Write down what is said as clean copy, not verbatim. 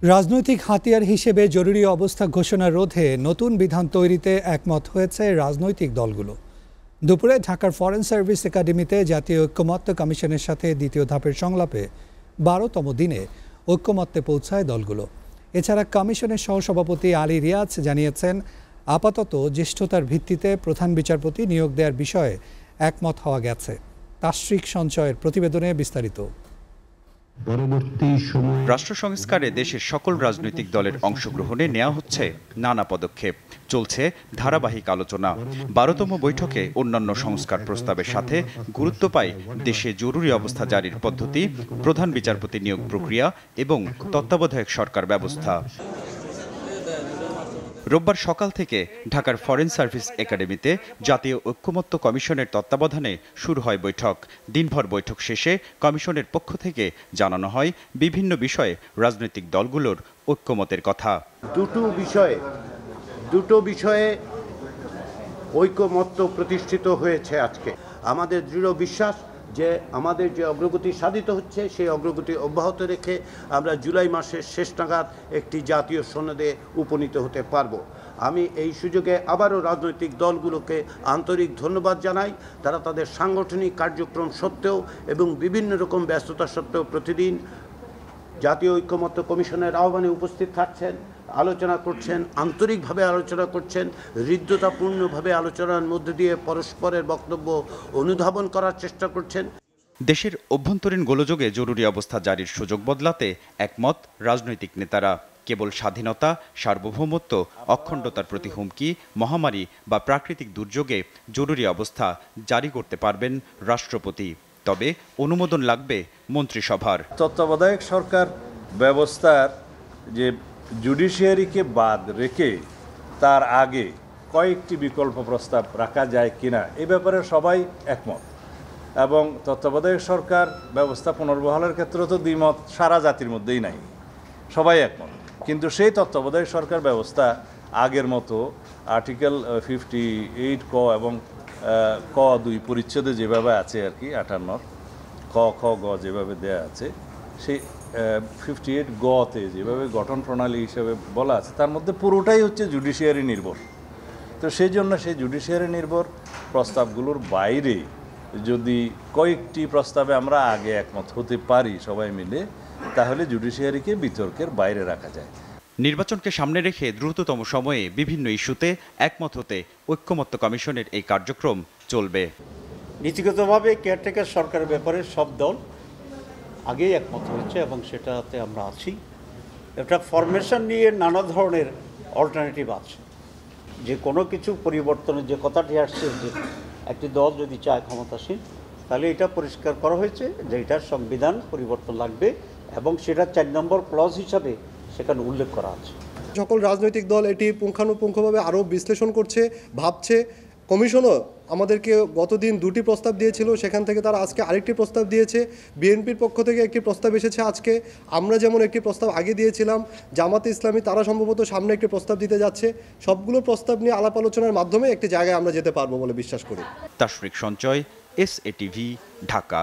রাজনৈতিক হাতিয়ার হিসেবে জরুরি অবস্থা ঘোষণা রোধে নতুন বিধান তৈরিতে একমত হয়েছে রাজনৈতিক দলগুলো। দুপুরে ঢাকার ফরেন সার্ভিস একাডেমিতে জাতীয় ঐক্যমত্য কমিশনের সাথে দ্বিতীয় ধাপের সংলাপে ১২তম দিনে ঐক্যমত্যে পৌঁছায় দলগুলো। এছাড়া কমিশনের সহসভাপতি আলী রিয়াজ জানিয়েছেন, আপাতত জ্যেষ্ঠতার ভিত্তিতে প্রধান বিচারপতি নিয়োগ দেওয়ার বিষয়ে একমত হওয়া গেছে। তাসরিক সঞ্চয়ের প্রতিবেদনে বিস্তারিত। রাষ্ট্র সংস্কারে দেশের সকল রাজনৈতিক দলের অংশগ্রহণে নেওয়া হচ্ছে নানা পদক্ষেপ। চলছে ধারাবাহিক আলোচনা। ১২তম বৈঠকে অন্যান্য সংস্কার প্রস্তাবের সাথে গুরুত্ব পায় দেশে জরুরি অবস্থা জারির পদ্ধতি, প্রধান বিচারপতি নিয়োগ প্রক্রিয়া এবং তত্ত্বাবধায়ক সরকার ব্যবস্থা। রোববার সকাল থেকে ঢাকার ফরেন সার্ভিস একাডেমিতে জাতীয় ঐক্যমত্য কমিশনের তত্ত্বাবধানে শুরু হয় বৈঠক। দিনভর বৈঠক শেষে কমিশনের পক্ষ থেকে জানানো হয় বিভিন্ন বিষয়ে রাজনৈতিক দলগুলোর ঐক্যমতের কথা। দুটো বিষয়ে ঐক্যমত্য প্রতিষ্ঠিত হয়েছে আজকে। আমাদের দৃঢ় বিশ্বাস যে আমাদের যে অগ্রগতি সাধিত হচ্ছে সেই অগ্রগতি অব্যাহত রেখে আমরা জুলাই মাসের শেষ নাগাদ একটি জাতীয় সনদে উপনীত হতে পারব। আমি এই সুযোগে আবারও রাজনৈতিক দলগুলোকে আন্তরিক ধন্যবাদ জানাই। তারা তাদের সাংগঠনিক কার্যক্রম সত্ত্বেও এবং বিভিন্ন রকম ব্যস্ততা সত্ত্বেও প্রতিদিন জাতীয় ঐক্যমত্য কমিশনের আহ্বানে উপস্থিত থাকছেন, আলোচনা করছেন, আন্তরিকভাবে আলোচনা করছেন, হৃদ্যতাপূর্ণভাবে আলোচনার মধ্যে দিয়ে পরস্পরের বক্তব্য অনুধাবন করার চেষ্টা করছেন। দেশের অভ্যন্তরীণ গোলযোগে জরুরি অবস্থা জারির সুযোগ বদলাতে একমত রাজনৈতিক নেতারা। কেবল স্বাধীনতা, সার্বভৌমত্ব, অখণ্ডতার প্রতি হুমকি, মহামারী বা প্রাকৃতিক দুর্যোগে জরুরি অবস্থা জারি করতে পারবেন রাষ্ট্রপতি। তবে অনুমোদন লাগবে মন্ত্রিসভার। তত্ত্বাবধায়ক সরকার ব্যবস্থার যে জুডিশিয়ারিকে বাদ রেখে তার আগে কয়েকটি বিকল্প প্রস্তাব রাখা যায় কিনা এ ব্যাপারে সবাই একমত। এবং তত্ত্বাবধায়ক সরকার ব্যবস্থা পুনর্বহালের ক্ষেত্রে তো দ্বিমত সারা জাতির মধ্যেই নাই, সবাই একমত। কিন্তু সেই তত্ত্বাবধায়ক সরকার ব্যবস্থা আগের মতো আর্টিকেল 58 ক এবং ক 2 পরিচ্ছেদে যেভাবে আছে আর কি 58 ক খ গ যেভাবে দেয়া আছে, সেই 58 গতে যেভাবে গঠন প্রণালী হিসেবে বলা আছে তার মধ্যে পুরোটাই হচ্ছে জুডিশিয়ারি নির্ভর। তো সেই জন্য সেই জুডিশিয়ারি নির্ভর প্রস্তাবগুলোর বাইরে যদি কয়েকটি প্রস্তাবে আমরা আগে একমত হতে পারি সবাই মিলে, তাহলে জুডিশিয়ারিকে বিতর্কের বাইরে রাখা যায়। নির্বাচনকে সামনে রেখে দ্রুততম সময়ে বিভিন্ন ইস্যুতে একমত হতে ঐক্যমত্য কমিশনের এই কার্যক্রম চলবে। নীতিগতভাবে কেয়ারটেকার সরকারের ব্যাপারে সব দল আগেই একমত হয়েছে এবং সেটাতে আমরা আছি। এটা ফরমেশন নিয়ে নানা ধরনের অল্টারনেটিভ আছে। যে কোনো কিছু পরিবর্তনের যে কথাটি আসছে যে একটি দল যদি চায় ক্ষমতাসীন, তাহলে এটা পরিষ্কার করা হয়েছে যে এটার সংবিধান পরিবর্তন লাগবে এবং সেটা 4 নম্বর ক্লজ হিসাবে সেখানে উল্লেখ করা আছে। সকল রাজনৈতিক দল এটি পুঙ্খানুপুঙ্খভাবে আরও বিশ্লেষণ করছে, ভাবছে। কমিশনও আমাদেরকে গতদিন 2টি প্রস্তাব দিয়েছিল, সেখান থেকে তারা আজকে আরেকটি প্রস্তাব দিয়েছে। বিএনপির পক্ষ থেকে একটি প্রস্তাব এসেছে আজকে। আমরা যেমন একটি প্রস্তাব আগে দিয়েছিলাম, জামাতে ইসলামী তারা সম্ভবত সামনে একটি প্রস্তাব দিতে যাচ্ছে। সবগুলো প্রস্তাব নিয়ে আলাপ আলোচনার মাধ্যমে একটি জায়গায় আমরা যেতে পারবো বলে বিশ্বাস করি। তাসরিক সঞ্চয়, SATV, ঢাকা।